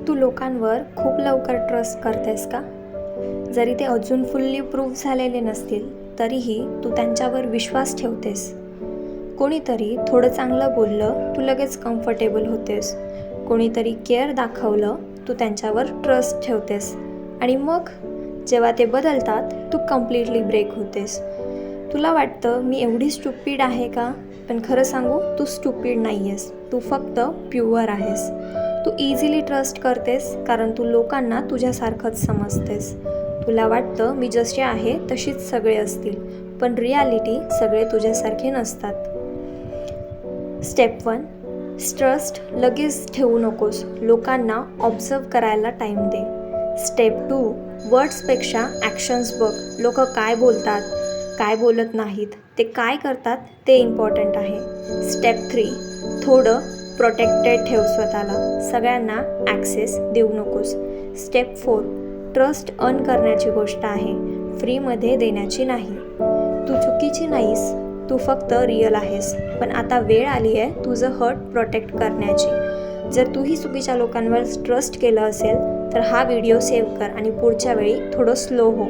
तू लोकांवर खूप लवकर ट्रस्ट करतेस का? जरी ते अजून फुल्ली प्रूव्ह झालेले नसतील तरीही तू त्यांच्यावर विश्वास ठेवतेस. कोणीतरी थोडं चांगलं बोललं तू लगेच कम्फर्टेबल होतेस. कोणीतरी केअर दाखवलं तू त्यांच्यावर ट्रस्ट ठेवतेस आणि मग जेव्हा ते बदलतात तू कम्प्लिटली ब्रेक होतेस. तुला वाटतं मी एवढी स्टुपिड आहे का? पण खरं सांगू, तू स्टुपिड नाही आहेस, तू फक्त प्युअर आहेस. तू इझिली ट्रस्ट करतेस कारण तू लोकांना तुझ्यासारखंच समजतेस. तुला वाटतं मी जसे आहे तशीच सगळे असतील, पण रियालिटी सगळे तुझ्यासारखे नसतात. स्टेप 1, ट्रस्ट लगेच ठेवू नकोस, लोकांना ऑब्झर्व करायला टाईम दे. स्टेप 2, वर्ड्सपेक्षा ॲक्शन्स बघ. लोक काय बोलतात, काय बोलत नाहीत, ते काय करतात ते इम्पॉर्टंट आहे. स्टेप 3, थोडं प्रोटेक्टेड ठेव स्वतःला, सगळ्यांना ॲक्सेस देऊ नकोस. स्टेप 4, ट्रस्ट अर्न करण्याची गोष्ट आहे, फ्रीमध्ये देण्याची नाही. तू चुकीची नाहीस, तू फक्त रिअल आहेस, पण आता वेळ आली आहे तुझं हर्ट प्रोटेक्ट करण्याची. जर तूही चुकीच्या लोकांवर ट्रस्ट केलं असेल तर हा व्हिडिओ सेव्ह कर आणि पुढच्या वेळी थोडं स्लो हो.